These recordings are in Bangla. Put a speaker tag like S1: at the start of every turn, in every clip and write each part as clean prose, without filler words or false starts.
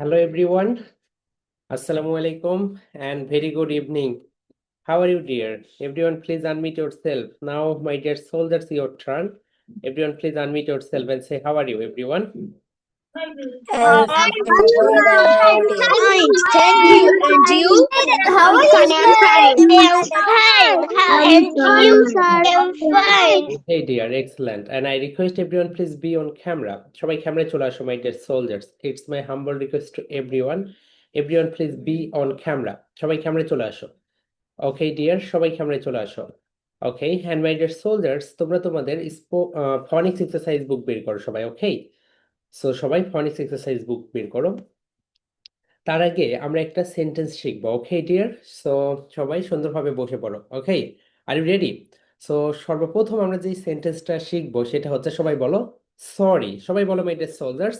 S1: Hello everyone. Assalamu alaikum and very good evening. How are you, dear? Everyone, please unmute yourself. Now, my dear soldiers, your turn. Everyone, please unmute yourself and say, how are you, everyone?
S2: I'm good. How about you?
S3: Fine, thank you. And you?
S2: How are you, sir? I'm fine. And you, sir? I'm fine.
S1: Hey, dear, excellent. And I request everyone, please be on camera. সবাই ক্যামেরায় চলে আসো, my dear soldiers. It's my humble request to everyone. Everyone, please be on camera. সবাই ক্যামেরায় চলে আসো। ওকে ডিয়ার, সবাই ক্যামেরায় চলে আসো। ওকে, হ্যান্ড মাই ডিয়ার সোলজার্স, তোমরা তোমাদের ফনিক্স এক্সারসাইজ বুক বের করো সবাই। ওকে, সো সবাই ফনিক্স এক্সারসাইজ বুক বের করো। তার আগে আমরা একটা সেন্টেন্স শিখবো। ওকে ডিয়ার, সো সবাই সুন্দরভাবে বসে পড়ো। ওকে, আর ইউ রেডি? সো সর্বপ্রথম আমরা যে সেন্টেন্সটা শিখবো সেটা হচ্ছে, সবাই বলো সরি। সবাই বলো my dear soldiers,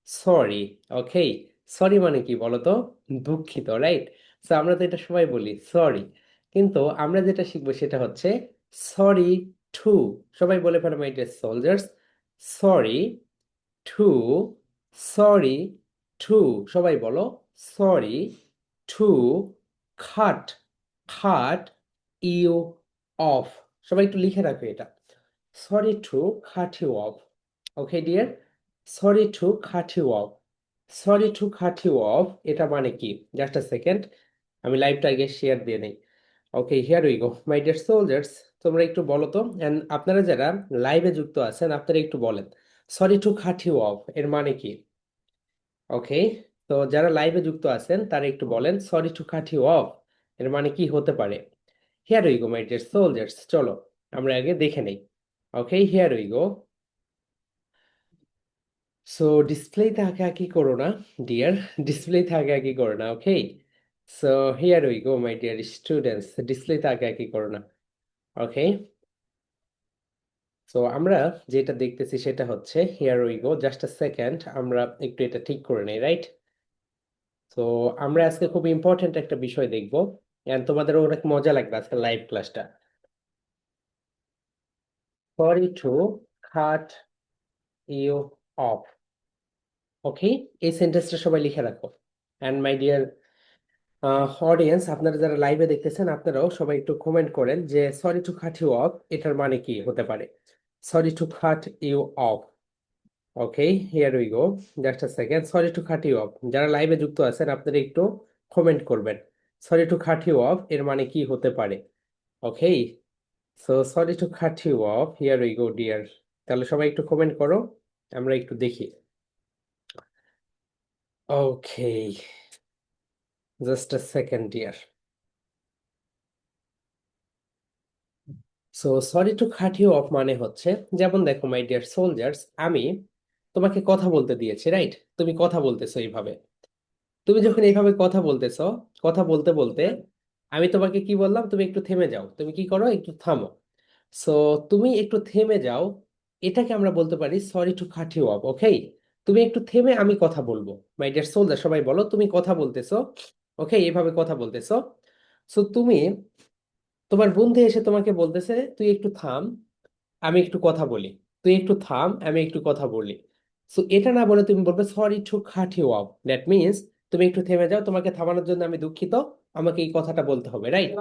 S1: sorry. Okay, sorry মানে কি বলো তো? দুঃখিত, রাইট? সো আমরা তো এটা সবাই বলি সরি, কিন্তু আমরা যেটা শিখবো সেটা হচ্ছে সরি টু। সবাই বলে ফেলো my dear soldiers, sorry to. Sorry to, সবাই বলো সরি টু খাট, খাট ইউ অফ। সবাই একটু লিখে রাখো এটা, sorry to cut you off. Okay dear, sorry to cut you off. Sorry to cut you off, এটা মানে কি? জাস্ট আ সেকেন্ড, আমি লাইভটা আগে শেয়ার দিয়ে নেই। Okay, here we go my dear soldiers. তোমরা একটু বলো তো, এন্ড আপনারা যারা লাইভে যুক্ত আছেন আপনারা একটু বলেন sorry to cut you off এর মানে কি? ওকে, তো যারা লাইভে যুক্ত আছেন তারা একটু বলেন sorry to cut you off এর মানে কি হতে পারে। Here we go my dear soldiers, চলো আমরা আগে দেখে নেই। Okay, here we go. So ডিসপ্লেতে আঁকাআঁকি করো না ডিয়ার, ডিসপ্লেতে আঁকাআঁকি করো না। Okay, so here we go my dear students, ডিসপ্লেতে আঁকাআঁকি করো না। ওকে, সো আমরা যেটা দেখতেছি সেটা হচ্ছে, here we go, just a second, আমরা একটু এটা ঠিক করে নেই, রাইট? তো আমরা আজকে খুব ইম্পর্টেন্ট একটা বিষয় দেখবো, এন্ড তোমাদের অনেক মজা লাগবে আজকে লাইভ ক্লাসটা। Sorry to cut you off. Okay, এই সেন্টেন্সটা সবাই লিখে রাখো। এন্ড মাই ডিয়ার অডিয়েন্স, আপনারা যারা লাইভে দেখতেছেন আপনারাও সবাই একটু কমেন্ট করেন যে sorry to cut you off এটার মানে কি হতে পারে। Sorry to cut you off. Okay, here we go, just a second, sorry to cut you off. যারা লাইভে যুক্ত আছেন আপনারা একটু কমেন্ট করবেন sorry to cut you off এর মানে কি হতে পারে। Okay, so sorry to cut you off, here we go dear. তাহলে সবাই একটু কমেন্ট করো, আমরা একটু দেখি। Okay, just a second dear. So sorry to cut you off মানে হচ্ছে, যেমন দেখো মাই ডিয়ার সোলজার্স, আমি তোমাকে কথা বলতে দিয়েছি, রাইট? তুমি কথা বলতেছো এইভাবে। তুমি যখন এইভাবে কথা বলতেছো, কথা বলতে বলতে আমি তোমাকে কি বললাম, তুমি একটু থেমে যাও, তুমি কি করো, একটু থামো। সো তুমি একটু থেমে যাও, এটাকে আমরা বলতে পারি sorry to cut you off. Okay, তুমি একটু থেমে আমি কথা বলবো। মাই ডিয়ার সোলজার, সবাই বলো তুমি কথা বলতেছো। ওকে, এভাবে কথা বলতেছো। সো তুমি, তোমার বন্ধু এসে তোমাকে বলতেছে তুই একটু থাম, আমি একটু কথা বলি। তুই একটু থাম, আমি একটু কথা বলি। সো এটা না বলে তুমি বলবে sorry to cut you off. That means তুমি একটু থেমে যাও, তোমাকে থামানোর জন্য আমি দুঃখিত, আমাকে এই কথাটা বলতে হবে, রাইট?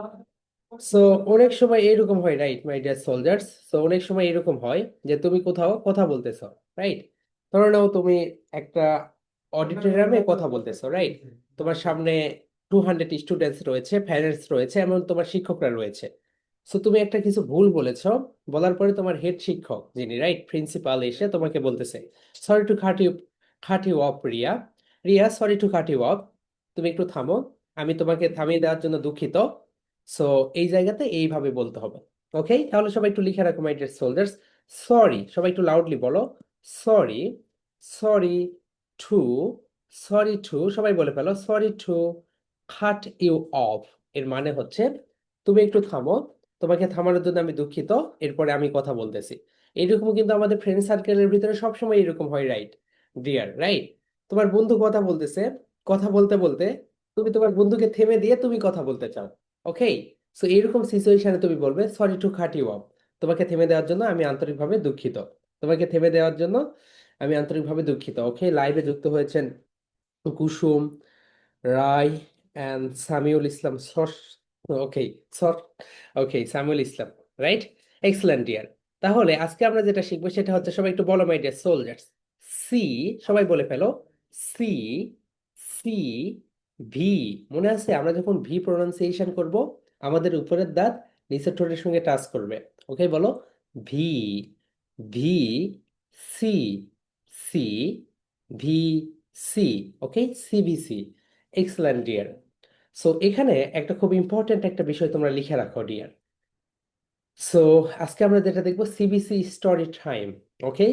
S1: সো অনেক সময় এরকম হয়, right my dear soldiers? So অনেক সময় এরকম হয় যে তুমি কোথাও কথা বলতেছো, রাইট? ধরে নাও তুমি একটা অডিটোরিয়ামে কথা বলতেছো, রাইট? তোমার সামনে 200 স্টুডেন্টস রয়েছে, প্যারেন্টস রয়েছে, এমন তোমার শিক্ষকরা রয়েছে। সো তুমি একটা কিছু ভুল বলেছো, বলার পরে তোমার হেড শিক্ষক যিনি, রাইট, প্রিন্সিপাল এসে তোমাকে বলতেছে sorry to cut you off Riya. Riya, sorry to cut you off, তুমি একটু থামো, আমি তোমাকে থামিয়ে দেওয়ার জন্য দুঃখিত। সো এই জায়গাতে এইভাবে বলতে হবে। ওকে, তাহলে সবাই একটু লিখে রাখো মাই ডিয়ার সোলজার্স, সরি, সবাই একটু লাউডলি বলো sorry. Sorry to, sorry to, সবাই বলে ফেলো sorry to cut you off এর মানে হচ্ছে তুমি একটু থামো, তোমাকে থামানোর জন্য আমি দুঃখিত, এরপরে আমি কথা বলতেছি। এইরকম কিন্তু আমাদের ফ্রেন্ড সার্কেলের ভিতরে সবসময় এরকম হয়, রাইট ডিয়ার? রাইট, তোমার বন্ধু কথা বলতেছে, কথা বলতে বলতে তুমি তোমার বন্ধুকে থেমে দিয়ে তুমি কথা বলতে চাও। ওকে, সো এইরকম সিচুয়েশনে তুমি বলবে sorry to cut you off. তোমাকে থেমে দেওয়ার জন্য আমি আন্তরিকভাবে দুঃখিত, তোমাকে থেমে দেওয়ার জন্য আমি আন্তরিকভাবে দুঃখিত। ওকে, লাইভে যুক্ত হয়েছেন কুসুম, রায়, and Samiul Islam okay sir okay Samiul Islam, right? Excellent dear. তাহলে আজকে আমরা যেটা শিখবো সেটা হচ্ছে, সবাই একটু বলো মাই ডিয়ার সোলজার্স। সি, সবাই বলে ফেলো। C, C, V. মনে আছে আমরা যখন ভি প্রোনাউন্সিয়েশন করব, আমাদের উপরের দাঁত নিচের ঠোঁটের সঙ্গে টাচ করবে। ওকে, বলো। V, V, C, C, V, C. Okay, CVC. Excellent dear. So এখানে একটা খুব ইম্পর্ট্যান্ট একটা বিষয় তোমরা লিখে রাখো ডিয়ার। সো আজকে আমরা যেটা দেখবো সিবিসি স্টোরি টাইম। ওকে,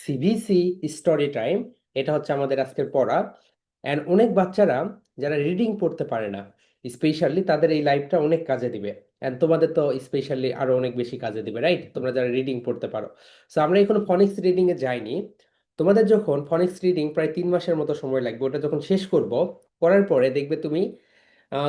S1: সিবিসি স্টোরি টাইম, এটা হচ্ছে আমাদের আজকের পড়া। অ্যান্ড অনেক বাচ্চারা যারা রিডিং পড়তে পারে না, স্পেশালি তাদের এই লাইফটা অনেক কাজে দিবে। অ্যান্ড তোমাদের তো স্পেশালি আরো অনেক বেশি কাজে দিবে, রাইট? তোমরা যারা রিডিং পড়তে পারো। সো আমরা এখনো ফনিক্স রিডিং এ যাইনি। তোমাদের যখন ফনিক্স রিডিং প্রায় 3 মাসের মতো সময় লাগবে, ওটা যখন শেষ করব, করার পরে দেখবে তুমি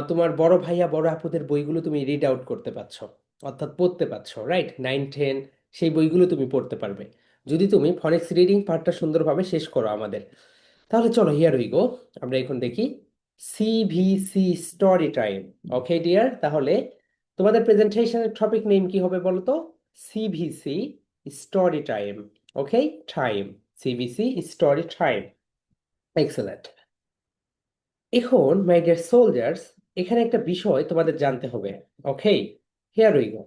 S1: তোমার বড় ভাইয়া বড় আপুদের বইগুলো তুমি রিড আউট করতে পারছো, অর্থাৎ পড়তে পারছো, রাইট? 9, 10 সেই বইগুলো তুমি পড়তে পারবে, যদি তুমি ফনেক্স রিডিং পার্টটা সুন্দরভাবে শেষ করো আমাদের। তাহলে চলো, হিয়ার উই গো। আমরা এখন দেখি CVC story time. Okay dear, তাহলে তোমাদের প্রেজেন্টেশনের টপিক নেম কি হবে বলো তো? CVC story time. Okay, time, CVC story time. Excellent. এখন মাই ডিয়ার সোলজার্স, এখানে একটা বিষয় তোমাদের জানতে হবে। ওকে, হিয়ার উই গো।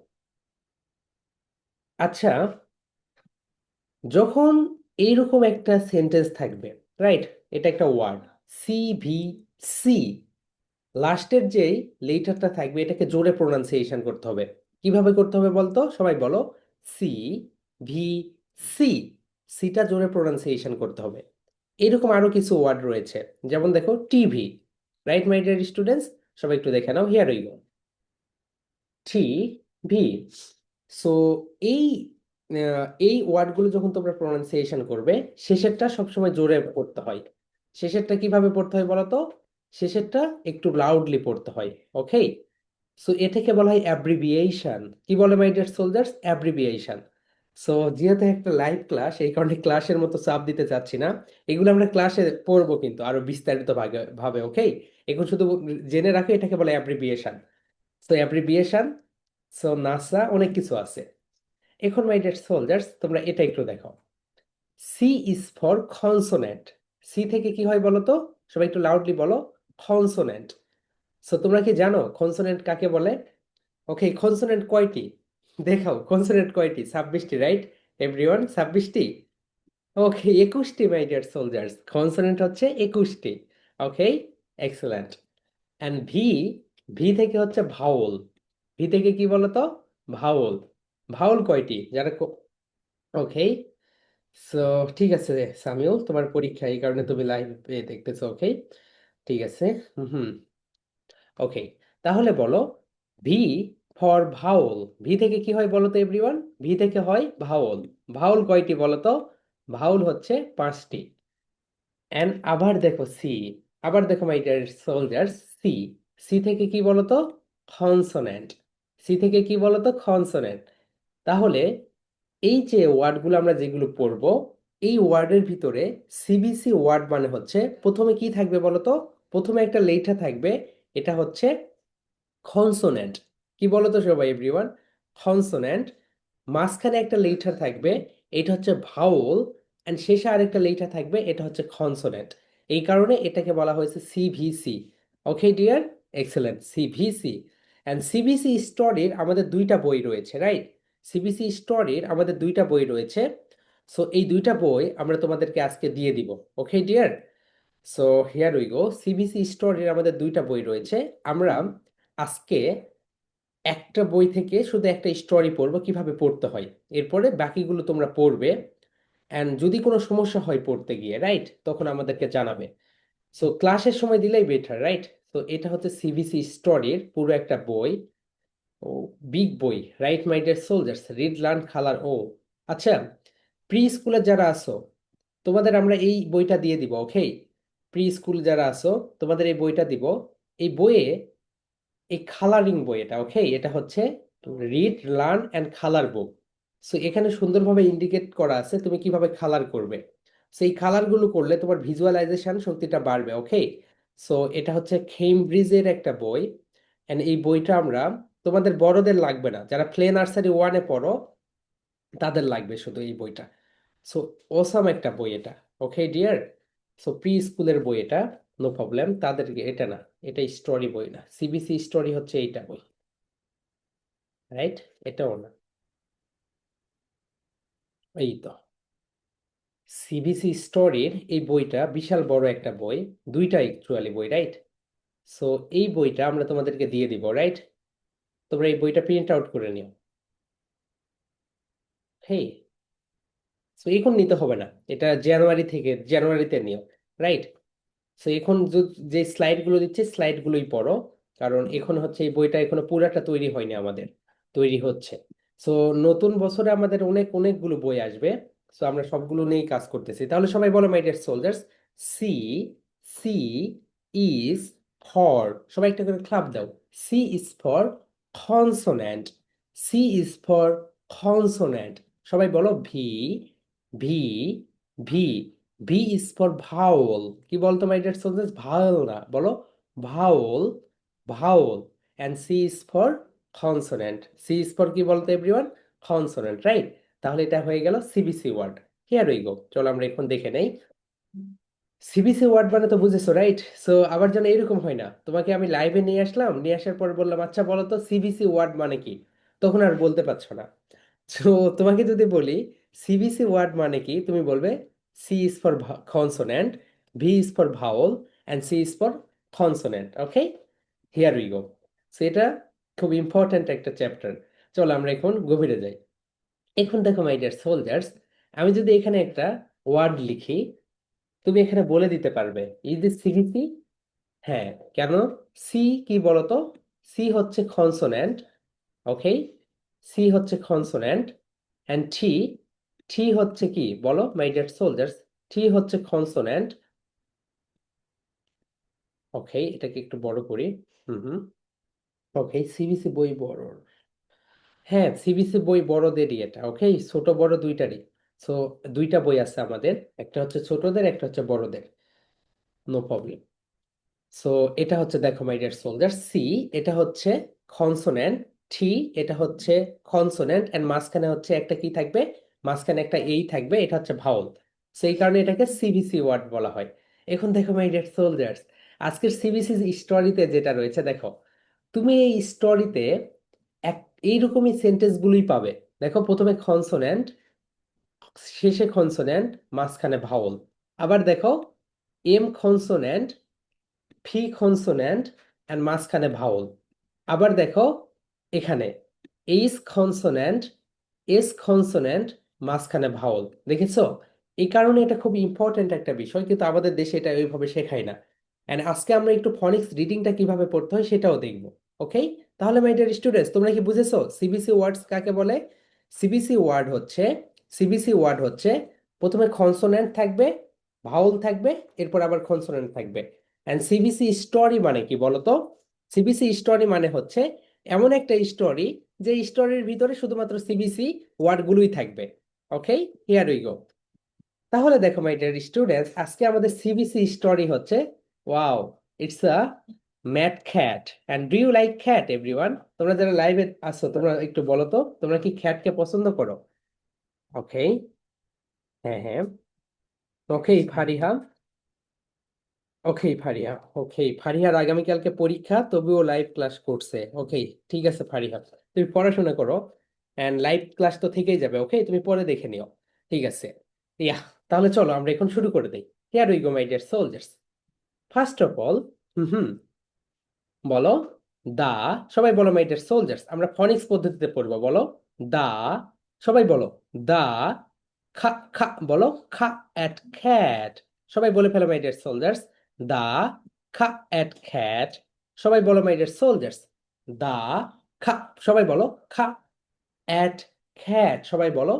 S1: আচ্ছা, যখন এইরকম একটা সেন্টেন্স থাকবে, রাইট? এটা একটা ওয়ার্ড, সি ভি সি, লাস্টের যেই লেটারটা থাকবে এটাকে জোরে প্রোনাউন্সিয়েশন করতে হবে। কিভাবে করতে হবে বলতো? সবাই বলো। সি ভি সি, সিটা জোরে প্রোনাউন্সিয়েশন করতে হবে। এরকম আরো কিছু ওয়ার্ড রয়েছে, যেমন দেখো TV, right my dear students? সবাই একটু দেখে নাও, here we go. T V. So এই এই ওয়ার্ডগুলো যখন তোমরা প্রোনাউন্সিয়েশন করবে, শেষেরটা সবসময় জোরে পড়তে হয়। শেষেরটা কিভাবে পড়তে হয় বলো তো? শেষেরটা একটু লাউডলি পড়তে হয়। ওকে, সো এটাকে বলা হয় অ্যাব্রিভিয়েশন। কি বলে my dear soldiers? Abbreviation. So যেহেতু একটা লাইভ ক্লাস, এই কারণে ক্লাসের মতো চাপ দিতে চাচ্ছি না। এগুলো আমরা ক্লাসে পড়বো কিন্তু আরো বিস্তারিত ভাবে। ওকে, এখন শুধু জেনে রাখো এটাকে বলে abbreviation. So abbreviation, so NASA, অনেক কিছু আছে। এখন মাই ডিয়ার সোলজার্স, তোমরা এটা একটু দেখো। C is for consonant. C থেকে কি হয় বলো তো? সবাই একটু লাউডলি বলো। কনসোনেন্ট। সো তোমরা কি জানো কনসোনেন্ট কাকে বলে? ওকে, কনসোনেন্ট কয়টি? দেখাও কনসোনেন্ট কয়টি? 26টি, রাইট এভরিওয়ান? 26টি। ওকে, 21টি মাই ডিয়ার সোলজার্স, কনসোনেন্ট হচ্ছে 21টি। Okay, excellent. And V, V থেকে হচ্ছে ভাওল। ভি থেকে কি বলতো? ভাওল। ভাওল কয়টি যারা? ওকে, সো ঠিক আছে সামিউল, তোমার পরীক্ষা এই কারণে তুমি লাইভ দেখতেছো। ওকে, ঠিক আছে। হুম, ওকে। তাহলে বলো, ভি ফর ভাওল। ভি থেকে কি হয় বলো তো এভরিওয়ান? ভি থেকে হয় ভাওল। ভাওল কয়টি বলো তো? ভাওল হচ্ছে 5টি। এন্ড আবার দেখো সি, আবার দেখো my dear soldiers, C, C থেকে কি বলতো? কনসোনেন্ট। সি থেকে কি বলতো? কনসোনেন্ট। তাহলে এই যে ওয়ার্ডগুলো আমরা যেগুলো পড়বো, এই ওয়ার্ডের ভিতরে সিবিসি ওয়ার্ড মানে হচ্ছে প্রথমে কি থাকবে বলতো? প্রথমে একটা লেটার থাকবে, এটা হচ্ছে কনসোনেন্ট। কি বলতো সবাই এভরিওয়ান? কনসোনেন্ট। মাঝখানে একটা লেটার থাকবে, এটা হচ্ছে ভাওল। এন্ড শেষে আরেকটা লেটার থাকবে, এটা হচ্ছে কনসোনেন্ট। এই কারণে এটাকে বলা হয়েছে CVC. Okay dear, excellent, CVC. And সিবিসি স্টোরির আমাদের দুইটা বই রয়েছে, রাইট? সিবিসি স্টোরির আমাদের দুইটা বই রয়েছে। সো এই দুইটা বই আমরা তোমাদেরকে আজকে দিয়ে দিব। Okay dear, so here we go. সিবিসি স্টোরির আমাদের দুইটা বই রয়েছে। আমরা আজকে একটা বই থেকে শুধু একটা স্টোরি পড়বো, কিভাবে পড়তে হয়। এরপরে বাকিগুলো তোমরা পড়বে। অ্যান্ড যদি কোনো সমস্যা হয় পড়তে গিয়ে, রাইট, তখন আমাদেরকে জানাবে। সো ক্লাসের সময় দিলেই বেটার, রাইট? তো এটা হচ্ছে সিবিসি স্টোরির পুরো একটা বই। ও, বিগ বই, right my dear soldiers? Read learn খালার ও। আচ্ছা, প্রি স্কুলে যারা আছো, তোমাদের আমরা এই বইটা দিয়ে দিব। ওকে, প্রি স্কুল যারা আছো, তোমাদের এই বইটা দিব। এই বইয়ে এই কালারিং বই এটা। ওকে, এটা হচ্ছে read learn and colour book. So এখানে সুন্দরভাবে ইন্ডিকেট করা আছে তুমি কিভাবে কালার করবে। সেই কালারগুলো করলে তোমার ভিজুয়ালাইজেশন শক্তিটা বাড়বে। ওকে, সো এটা হচ্ছে কেমব্রিজের একটা বই, এন্ড এই বইটা আমরা, তোমাদের বড়দের লাগবে না, যারা প্লে নার্সারি ওয়ানে পড়ো তাদের লাগবে শুধু এই বইটা। সো অসাম একটা বই এটা। ওকে ডিয়ার, সো প্রি স্কুলের বই এটা, নো প্রবলেম, তাদেরকে এটা না, এটা স্টোরি বই না, সিবিসি স্টোরি হচ্ছে এইটা বই, রাইট? এটাও না, এই তো সিবিসি স্টোরির এই বইটা বিশাল বড় একটা বই, দুইটা অ্যাকচুয়ালি বই, রাইট? সো এই বইটা আমরা তোমাদেরকে দিয়ে দিব, রাইট? তোমরা এই বইটা প্রিন্ট আউট করে নিও। হেই, সো এখন নিতে হবে না, এটা জানুয়ারি থেকে, জানুয়ারিতে নিও, রাইট? সো এখন যে স্লাইড গুলো দিচ্ছে স্লাইড গুলোই পড়ো, কারণ এখন হচ্ছে এই বইটা এখনো পুরাটা তৈরি হয়নি, আমাদের তৈরি হচ্ছে। সো নতুন বছরে আমাদের অনেকগুলো বই আসবে, সো আমরা সবগুলো নিয়েই কাজ করতেছি। তাহলে সবাই বলো my dear soldiers, C, C is for, সবাই একটা করে ক্লাপ দাও। C is for consonant, C is for consonant. সবাই বলো V, V, V, V is for vowel. কি বলতো মাই ডিয়ার সোলজার্স? ভাওল না, বলো vowel, vowel. And C is for consonant, C is for কি বলতো এভরিওয়ান? Consonant, right? তাহলে এটা হয়ে গেল সিবিসি ওয়ার্ড। হিয়ার উই গো, চলো আমরা এখন দেখে নেই। সিবিসি ওয়ার্ড মানে তো বুঝেছো, রাইট? সো আবার যেন এরকম হয় না, তোমাকে আমি লাইভে নিয়ে আসলাম, নিয়ে আসার পর বললাম আচ্ছা বলো তো সিবিসি ওয়ার্ড মানে কি, তখন আর বলতে পারছো না। তো তোমাকে যদি বলি সিবিসি ওয়ার্ড মানে কি, তুমি বলবে C is for consonant, V is for vowel, and C is for consonant. Okay, here we go. So এটা খুব ইম্পর্ট্যান্ট একটা চ্যাপ্টার। চলো আমরা এখন গভীরে যাই। এখন দেখো মাই ডিয়ার সোলজার্স, আমি যদি এখানে একটা ওয়ার্ড লিখি, তুমি এখানে বলে দিতে পারবে ইজ দিস সিবিসি? হ্যাঁ, কেন? সি কি বলতো? সি হচ্ছে কনসোন্যান্ট, ওকে, সি হচ্ছে কনসোন্যান্ট, অ্যান্ড টি, টি হচ্ছে কি বলো মাই ডিয়ার সোলজার্স? টি হচ্ছে কনসোন্যান্ট। ওকে, এটাকে একটু বড় করি। হুম হুম, ওকে, সিবিসি বই বড়, হ্যাঁ সিবিসি বই বড়দেরই এটা। ওকে, ছোট বড় দুইটারই। সো দুইটা বই আছে আমাদের, একটা হচ্ছে ছোটদের, একটা হচ্ছে বড়দের, নো প্রবলেম। সো এটা হচ্ছে দেখো মাই ডিয়ার সোলজার, সি এটা হচ্ছে কনসোনেন্ট, টি এটা হচ্ছে কনসোনেন্ট, এন্ড মাঝখানে হচ্ছে একটা কি থাকবে? মাঝখানে একটা এই থাকবে, এটা হচ্ছে ভাওয়াল। সেই কারণে এটাকে সিবিসি ওয়ার্ড বলা হয়। এখন দেখো মাই ডিয়ার সোলজার্স, আজকের সিবিসি স্টোরিতে যেটা রয়েছে দেখো, তুমি এই স্টোরিতে এক এইরকমই সেন্টেন্স গুলোই পাবে। দেখো প্রথমে কনসোনেন্ট, শেষে কনসোনেন্ট, মাঝখানে ভাওয়াল। আবার দেখো এম কনসোনেন্ট, ফি কনসোন্যান্ট, অ্যান্ড মাঝখানে ভাওয়াল। আবার দেখো এখানে এইচ কনসোন্যান্ট, এস কনসোন্যান্ট, মাঝখানে ভাওয়াল। দেখেছো? এই কারণে এটা খুব ইম্পর্ট্যান্ট একটা বিষয়, কিন্তু আমাদের দেশে এটা ওইভাবে শেখায় না। এন্ড আজকে আমরা একটু ফনিক্স রিডিংটা কিভাবে পড়তে হয় সেটাও দেখবো। ওকে, তাহলে মাই ডিয়ার স্টুডেন্টস, তোমরা কি বুঝেছো সিবিসি ওয়ার্ডস কাকে বলে? সিবিসি ওয়ার্ড হচ্ছে, সিবিসি ওয়ার্ড হচ্ছে প্রথমে কনসোন্যান্ট থাকবে, ভাওয়াল থাকবে, এরপর আবার কনসোন্যান্ট থাকবে। এন্ড সিবিসি স্টোরি মানে কি বলতো? সিবিসি স্টোরি মানে হচ্ছে এমন একটা স্টোরি যে স্টোরির ভিতরে শুধুমাত্র সিবিসি ওয়ার্ডগুলোই থাকবে। Okay, here we go. তাহলে দেখো মাই ডিয়ার স্টুডেন্টস, আজকে আমাদের সিবিসি স্টোরি হচ্ছে, wow, it's a mat cat. And do you like cat everyone? তোমরা যারা লাইভে আছো তোমরা একটু বলো তো, তোমরা কি খ্যাটকে পছন্দ করো? ওকে, হ্যাঁ হ্যাঁ, ওকে ফারিহা, ওকে ফারিহা, ওকে ফারিহার আগামীকালকে পরীক্ষা, তবুও লাইভ ক্লাস করছে। ওকে, ঠিক আছে ফারিহা, তুমি পড়াশোনা করো, এন্ড লাইভ ক্লাস তো থেকেই যাবে। ওকে, তুমি পরে দেখে নিও, ঠিক আছে? ইয়া, তাহলে চলো আমরা এখন শুরু করে দিই। Here we go my dear soldiers. First of all, hmm hmm, বলো দা, সবাই বলো মাই ডিয়ার সোলজার্স, আমরা ফনিক্স পদ্ধতিতে পড়বো, বলো দা, সবাই বলো দা, খা খা, বলো খা এট খ্যাট, সবাই বলে ফেলো মাই ডিয়ার সোলজার্স, দা খা এট খ্যাট, সবাই বলো মাই ডিয়ার সোলজার্স, দা খা, সবাই বলো খা এট খ্যাট, সবাই বলো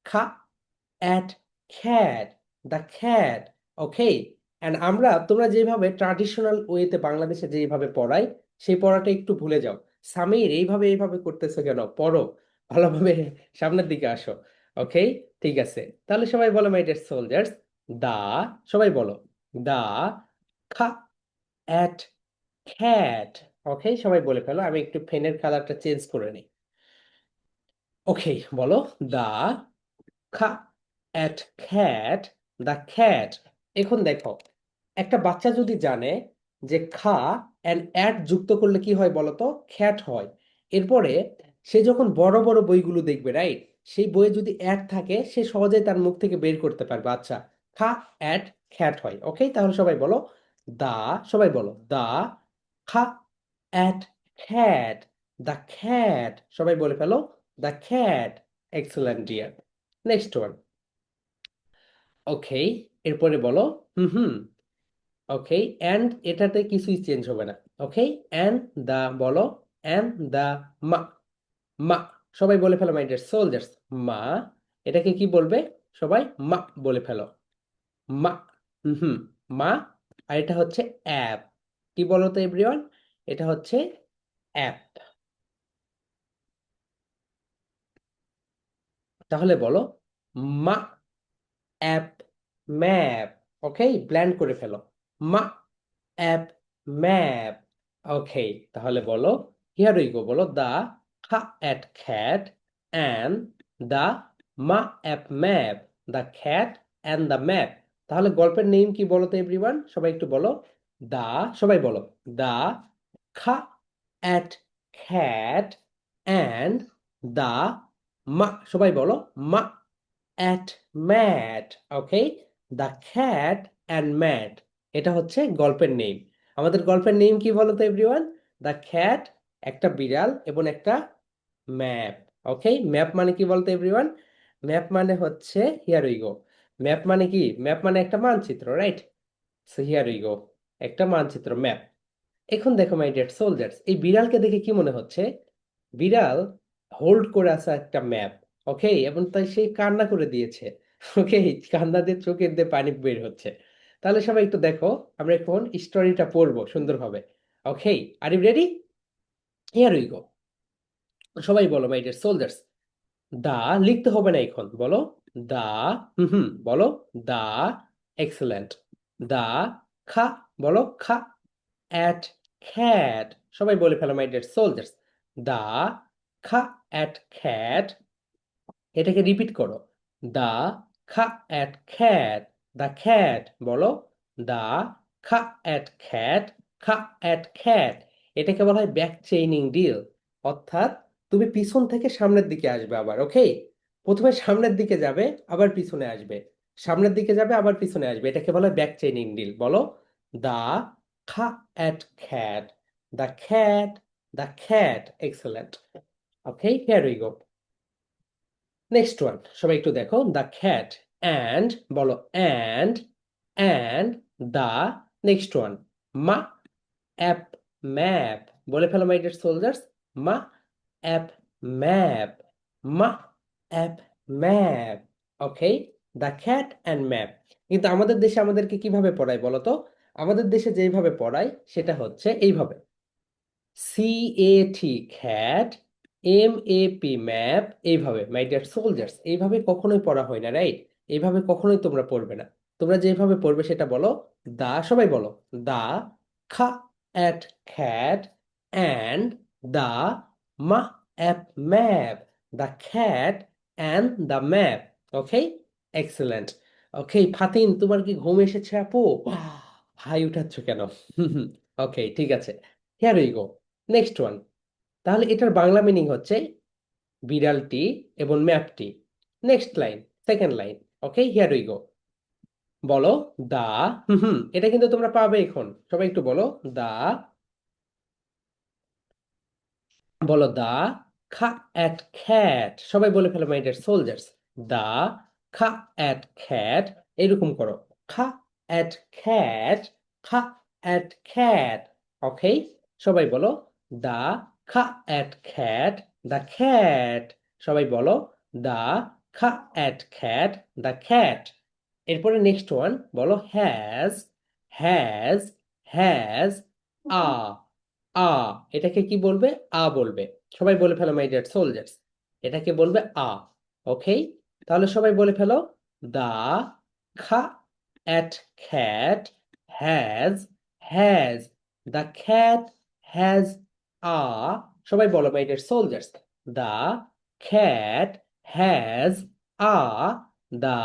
S1: খা at cat, the cat. Okay, and আমরা, তোমরা যেভাবে ট্রাডিশনাল ওয়েতে বাংলাদেশে যেভাবে পড়াই, সেই পড়াটা একটু ভুলে যাও। সামির এইভাবে এইভাবে করতেছো কেন? পড়ো ভালোভাবে, সামনের দিকে আসো। ওকে, ঠিক আছে, তাহলে সবাই বলো মাই ডিয়ার সোলজার্স, দা সবাই বলো দা খা অ্যাট cat ওকে সবাই বলে ফেলো আমি একটু পেনের কালারটা চেঞ্জ করে নিই ওকে বলো the ca at cat the cat এখন দেখো একটা বাচ্চা যদি জানে যে খা অ্যান্ড অ্যাট যুক্ত করলে কি হয় বলতো খ্যাট হয় এরপরে সে যখন বড় বড় বইগুলো দেখবে রাইট সেই বইয়ে যদি অ্যাট থাকে সে সহজেই তার মুখ থেকে বের করতে পারবে আচ্ছা খা অ্যাট খ্যাট হয় ওকে তাহলে সবাই বলো দা সবাই বলো the ca at cat the cat সবাই বলে ফেলো the cat excellent dear next one okay এরপরে বলো হুম হুম ওকে অ্যান্ড এটাতে কিছুই চেঞ্জ হবে না ওকে অ্যান্ড দা বলো অ্যান্ড দা মা মা সবাই বলে ফেলো মাই ডিয়ার সোলজার্স মা এটাকে কি বলবে সবাই মা বলে ফেলো মা হুম মা আর এটা হচ্ছে অ্যাপ কি বলো তো এভরিওয়ান এটা হচ্ছে অ্যাপ তাহলে বলো মা অ্যাপ ম্যাপ ওকে ব্ল্যান্ড করে ফেলো মা অ্যাপ ম্যাপ ওকে তাহলে বলো হিয়ার উই গো বলো the ca at খ্যাট and the ma app map the cat and the map তাহলে গল্পের নেম কি বলো তো এভরিওয়ান সবাই একটু বলো দা সবাই বলো the ca at খ্যাট and the মা সবাই বলো মা at mat okay the cat and mat এটা হচ্ছে গল্পের নেম আমাদের গল্পের নেম কি বলতো এভরিওয়ান দ্য খ্যাট একটা বিড়াল এবং একটা ম্যাপ ওকে ম্যাপ মানে কি বলতো এভরিওয়ান ম্যাপ মানে হচ্ছে হিয়ার উই গো ম্যাপ মানে কি ম্যাপ মানে একটা মানচিত্র রাইট সো হিয়ার উই গো একটা মানচিত্র ম্যাপ এখন দেখো মাই ডিয়ার সোলজার্স এই বিড়ালকে দেখে কি মনে হচ্ছে বিড়াল হোল্ড করে আছে একটা ম্যাপ ওকে এবং তাই সে কান্না করে দিয়েছে ওকে কান্না দিয়ে চোখের দিয়ে পানি বের হচ্ছে তাহলে সবাই একটু দেখো আমরা এখন স্টোরিটা পড়বো সুন্দরভাবে okay are you ready here we go সবাই বলো মাই ডিয়ার সোলজার্স দা লিখতে হবে না এখন বলো দা বলো দা এক্সেলেন্ট দা খা বলো খা অ্যাট খ্যাট সবাই বলে ফেলো my dear soldiers the ca at খ্যাট এটাকে রিপিট করো দা খা অ্যাট খ্যাট দা খ্যাট বলো দা খা অ্যাট খ্যাট খা অ্যাট খ্যাট এটাকে বলা হয় ব্যাক চেইনিং ডিল অর্থাৎ তুমি পিছন থেকে সামনের দিকে আসবে আবার ওকে প্রথমে সামনের দিকে যাবে আবার পিছনে আসবে সামনের দিকে যাবে আবার পিছনে আসবে এটাকে বলা হয় ব্যাক চেইনিং ডিল বলো the ca at cat the cat the cat excellent okay here we go next one সবাই একটু দেখো দ্য খ্যাট অ্যান্ড বলো অ্যান্ড দ্য নেক্সট ওয়ান মা অ্যাপ ম্যাপ বলে ফেলো মাই ডিয়ার সোলজার্স মা অ্যাপ ম্যাপ মা app map okay the cat and map কিন্তু আমাদের দেশে আমাদেরকে কিভাবে পড়ায় বলো তো আমাদের দেশে যেভাবে পড়ায় সেটা হচ্ছে এইভাবে সিএটি খ্যাট এমএপি ম্যাপ এইভাবে মাই ডিয়ার সোলজার্স এইভাবে কখনোই পড়া হয় না রাইট এইভাবে কখনোই তোমরা পড়বে না তোমরা যেভাবে পড়বে সেটা বলো দা সবাই বলো the ca at খ্যাট and the ma app map the cat and the map okay excellent okay Fatin তোমার কি ঘুম এসেছে আপু হাই উঠাচ্ছ কেন ওকে ঠিক আছে here we go next one তাহলে এটার বাংলা মিনিং হচ্ছে বিড়ালটি এবং ম্যাপটি next line second line okay here we go বলো দা এটা কিন্তু তোমরা পাবে এখন সবাই একটু বলো দা বলো দা খা অ্যাট খ্যাট সবাই বলে ফেলো my dear soldiers the ca at খ্যাট এরকম করো খা অ্যাট খ্যাট খা অ্যাট খ্যাট ওকে সবাই বলো the ca at cat the cat সবাই বলো the ca at cat the cat এরপরে নেক্সট ওয়ান বলো হ্যাজ হ্যাজ আ আ এটাকে কি বলবে আ বলবে সবাই বলে ফেলো মাই ডিয়ার সোলজার্স এটাকে বলবে আ ওকে তাহলে সবাই বলে ফেলো দা খা at cat has the cat has a সবাই বলো my dear soldiers the cat has a the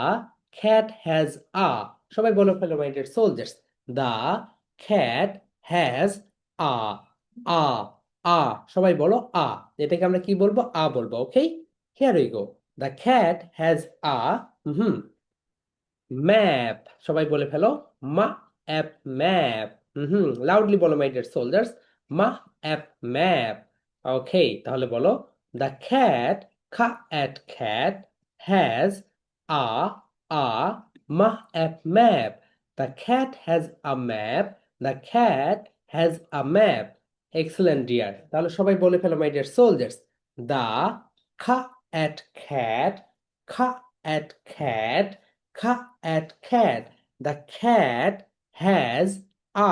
S1: cat has a সবাই বলো ফেলো my dear soldiers the cat has a a a সবাই বলো a এটাকে আমরা কি বলবো a বলবো ওকে here we go the cat has a map সবাই বলে ফেলো মা অ্যাপ ম্যাপ লাউডলি বলো মাই ডিয়ার সোলজার্স মা অ্যাপ ম্যাপ ওকে তাহলে বলো দ্য খ্যাট খা অ্যাট খ্যাট হ্যাজ আ আ মা app map the cat has a map the cat has a map excellent dear তাহলে সবাই বলে ফেলো মাই ডিয়ার সোলজার্স দ্য খা অ্যাট খ্যাট খা at cat cat at cat. The cat has a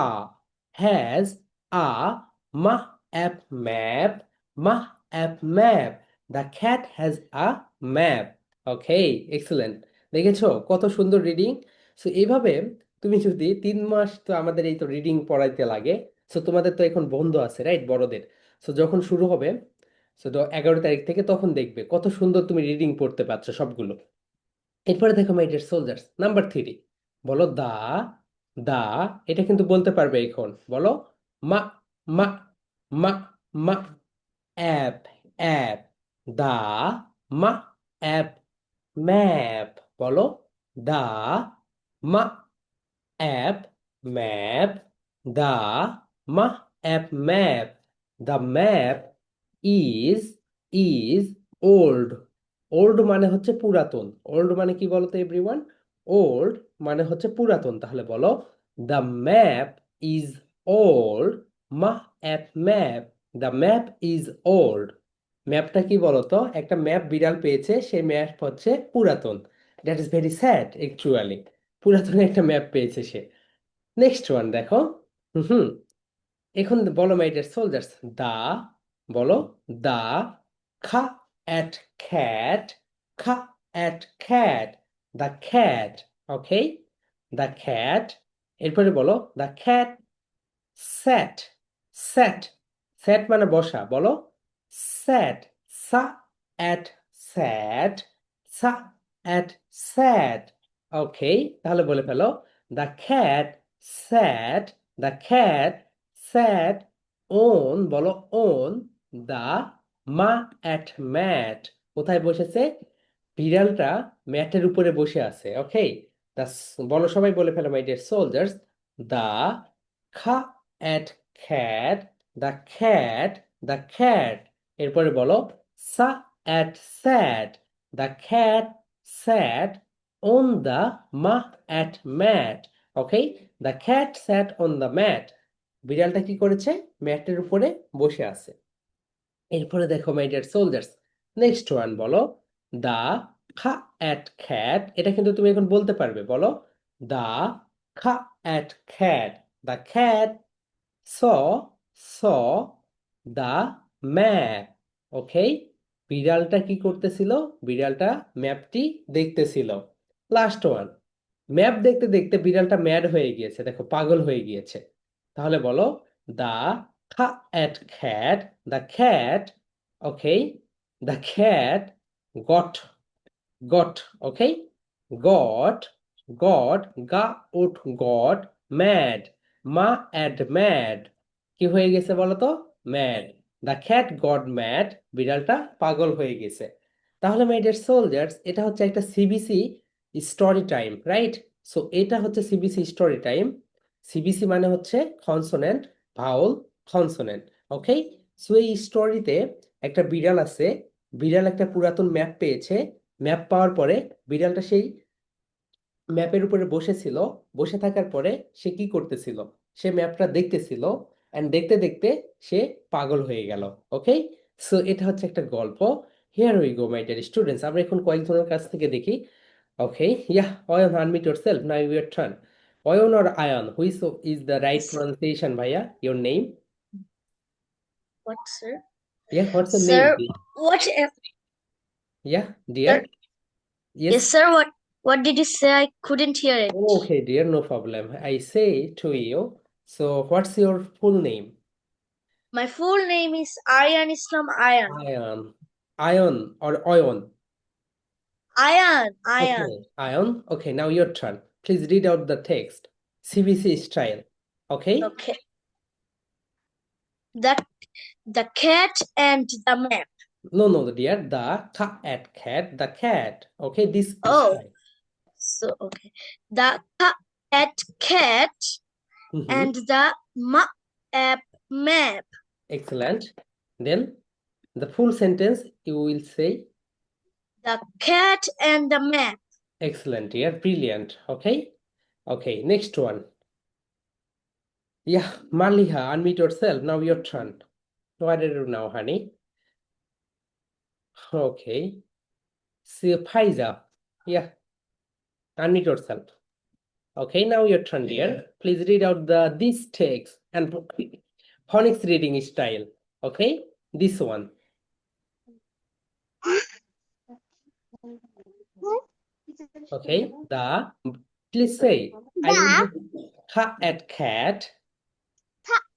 S1: map map map. The cat has a map. Okay, excellent. দেখেছো কত সুন্দর রিডিং সো এইভাবে তুমি যদি 3 মাস তো আমাদের এই তো রিডিং পড়াইতে লাগে সো তোমাদের তো এখন বন্ধ আছে রাইট বড়দের সো যখন শুরু হবে সো 11 তারিখ থেকে তখন দেখবে কত সুন্দর তুমি রিডিং পড়তে পারছো সবগুলো এরপরে দেখো মাই ডিয়ার সোলজার্স নাম্বার 3 বলো দা দা এটা কিন্তু বলতে পারবে এখন বলো মা মা মা মা অ্যাপ অ্যাপ দা মা অ্যাপ ম্যাপ বলো দা ma app map the ma app map the map is is old old মানে হচ্ছে পুরাতন ওল্ড মানে কি বলতো এভরিওয়ান ওল্ড মানে হচ্ছে পুরাতন তাহলে বলো দ্য ম্যাপ ইজ ওল্ড মা app map the map is old ম্যাপটা কি বলতো একটা ম্যাপ বিড়াল পেয়েছে সেই ম্যাপ হচ্ছে পুরাতন that is very sad actually পুরাতন একটা ম্যাপ পেয়েছে সে নেক্সট ওয়ান দেখো হুম এখন বলো মাই ডিয়ার সোলজার্স দা বলো দা খা অ্যাট খ্যাট খা at cat the খ্যাট okay the cat এরপরে বলো দ্য খ্যাট স্যাট স্যাট স্যাট মানে বসা বলো স্যাট সা অ্যাট স্যাট সা অ্যাট স্যাট ওকে তাহলে বলে ফেলো the cat sat the cat sat on বলো on the ma at mat কোথায় বসেছে বিড়ালটা ম্যাটের উপরে বসে আছে ওকে বলো সবাই বলে ফেলো মাই ডিয়ার সোলজার্স দ্য খা at cat the cat the cat এরপরে বলো sa at sat the cat sat on the ma at mat okay the cat sat on the mat বিড়ালটা কি করেছে ম্যাটের উপরে বসে আছে এরপরে দেখো my dear soldiers next one বলো দা খা অ্যাট খ্যাট এটা কিন্তু তুমি এখন বলতে পারবে বলো the ca at cat the cat saw saw the map okay বিড়ালটা কি করতেছিল বিড়ালটা ম্যাপটি দেখতেছিল লাস্ট ওয়ান ম্যাপ দেখতে দেখতে বিড়ালটা ম্যাড হয়ে গিয়েছে দেখো পাগল হয়ে গিয়েছে তাহলে বলো the ca at cat the খ্যাট okay the খ্যাট goat goat okay goat goat গা উঠ গট ম্যাড মা অ্যাড ম্যাড কি হয়ে গেছে বলো তো ম্যাড দ্য খ্যাট গট ম্যাড বিড়ালটা পাগল হয়ে গেছে তাহলে মাই ডিয়ার সোলজার্স এটা হচ্ছে একটা CBC story time right so এটা হচ্ছে সিবিসি স্টোরি টাইম সিবিসি মানে হচ্ছে consonant Bhawal consonant okay so এই স্টোরিতে একটা বিড়াল আছে বিড়াল একটা পুরাতন ম্যাপ পেয়েছে ম্যাপ পাওয়ার পরে বিড়ালটা সেই ম্যাপের উপরে বসেছিল বসে থাকার পরে সে কি করতেছিল সে ম্যাপটা দেখতেছিল এন্ড দেখতে দেখতে সে পাগল হয়ে গেল ওকে সো এটা হচ্ছে একটা গল্প here we go my dear students আমরা এখন কয়েকজনের কাছ থেকে দেখি okay yeah Ayon unmute yourself now your turn Ayon or Ayan which is the right pronunciation ভাইয়া your name
S3: What, sir?
S1: Yeah what's the
S3: Sir,
S1: নেম
S3: what?
S1: Yeah dear
S3: Yes,
S1: yes
S3: sir. What? What did you say? I couldn't hear it.
S1: Okay, dear, no problem. I say to you, so what's your full name?
S3: My full name is Aryan Islam Ayan.
S1: Ion. Ion or Ion?
S3: Ayan.
S1: Okay, Ion. Okay, now your turn. Please read out the text. CBC style. Okay?
S3: Okay. The cat and the map.
S1: No, dear. The cat, the cat. Okay, this
S3: Oh.
S1: style.
S3: So okay. The cat
S1: Mhm.
S3: and the map.
S1: Excellent. Then the full sentence you will say,
S3: The cat and the map.
S1: excellent, dear. Brilliant. Okay? Okay, next one. Yeah, Maliha, unmute yourself. Now your turn. What do you do now, honey? Okay. See, Paiza. Yeah, unmute yourself. Okay, now your turn, dear. Please read out this text and phonics reading style. Okay, this one. Okay, please say, I will at cat,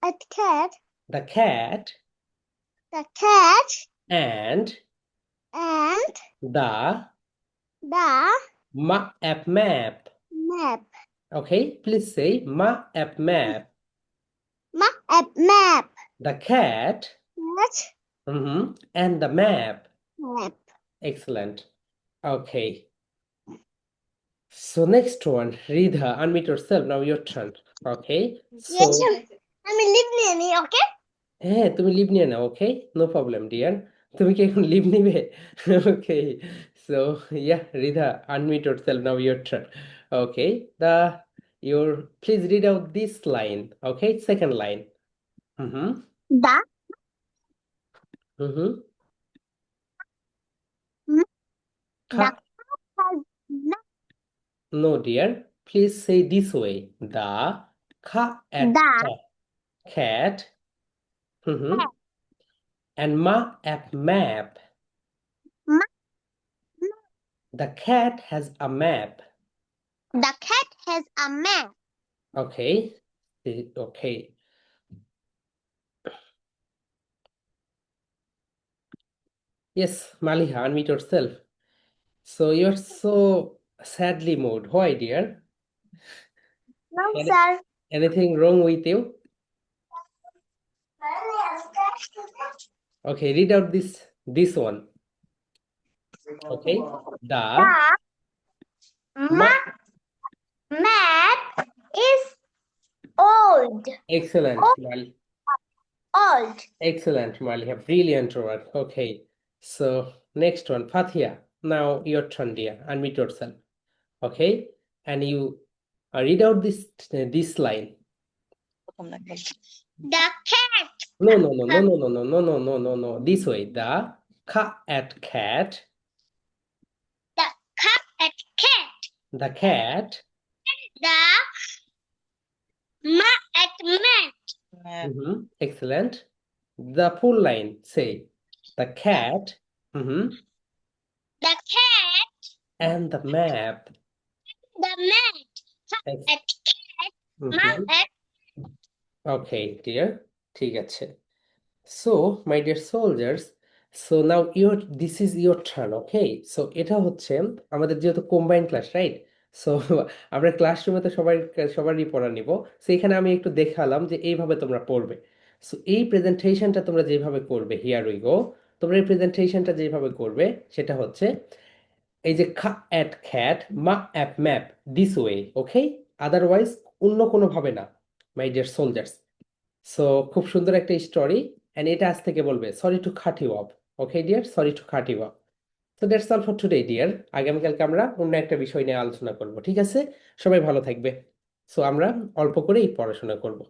S2: A cat,
S1: the cat,
S2: the cat,
S1: and
S2: and
S1: the
S2: the
S1: map map.
S2: map.
S1: Okay, please say map map.
S2: Map.
S1: The cat
S2: Cat,
S1: and the map.
S2: map.
S1: Excellent. Okay. So next one, Ridha, unmute yourself. Now your turn. Okay. So
S2: Yes, আমি লিভ নিয়ে ওকে
S1: হ্যাঁ তুমি লিভ নিয়ে নাও, ওকে নো প্রবলেম ডিয়ার। তুমি কি এখন লিভ নিবে? Okay, so yeah Ridha, unmute yourself, now your turn. Okay, your please read out this line. Okay, second line.
S2: দা
S1: Mm-hmm.
S2: The
S1: No, dear. Please say this way. The cat. And map. The cat has a map.
S2: The cat has a map.
S1: Okay. Okay. Yes, Maliha, unmute yourself. So you're so sadly mood. Why, dear?
S2: No,
S1: Any-
S2: sir.
S1: Anything wrong with you? Okay, read out this one. Okay. The
S2: Map is old.
S1: excellent,
S2: Old.
S1: excellent, Maliha. Brilliant work. Okay. So next one, Fathia. Now your turn, dear. Unmute yourself. Okay, and you read out this line.
S2: The cat.
S1: No. This way. The cat.
S2: The cat.
S1: The cat.
S2: The map.
S1: Excellent. The full line. Say the cat.
S2: The cat.
S1: And the map.
S2: The map.
S1: Ex-
S2: Map.
S1: Okay, dear. ঠিক আছে. So, my dear soldiers, so now this is your turn, okay? So এটা হচ্ছে আমাদের যেহেতু combined class, right? So আমরা ক্লাসরুমে তো সবারই পড়া নিব। সো এখানে আমি একটু দেখালাম যে এইভাবে তোমরা পড়বে। সো এই প্রেজেন্টেশনটা তোমরা যেভাবে করবে, হিয়ার উই গো। তোমরা এই প্রেজেন্টেশনটা যেভাবে করবে সেটা হচ্ছে এই যে cat map this way, okay? Otherwise অন্য কোনো ভাবে না, মাই ডিয়ার সোলজার্স। সো খুব সুন্দর একটা স্টোরি, এন্ড এটা আজ থেকে বলবে sorry to cut you off. Okay dear, sorry to cut you off. So that's all for today dear. আগামীকালকে আমরা অন্য একটা বিষয় নিয়ে আলোচনা করব, ঠিক আছে? সবাই ভালো থাকবে। সো আমরা অল্প করেই পড়াশোনা করব।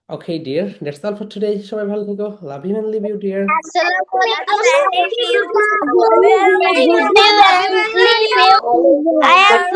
S1: Okay dear, that's all for today. সবাই ভালো থেকো। Love you and leave you dear.
S2: I have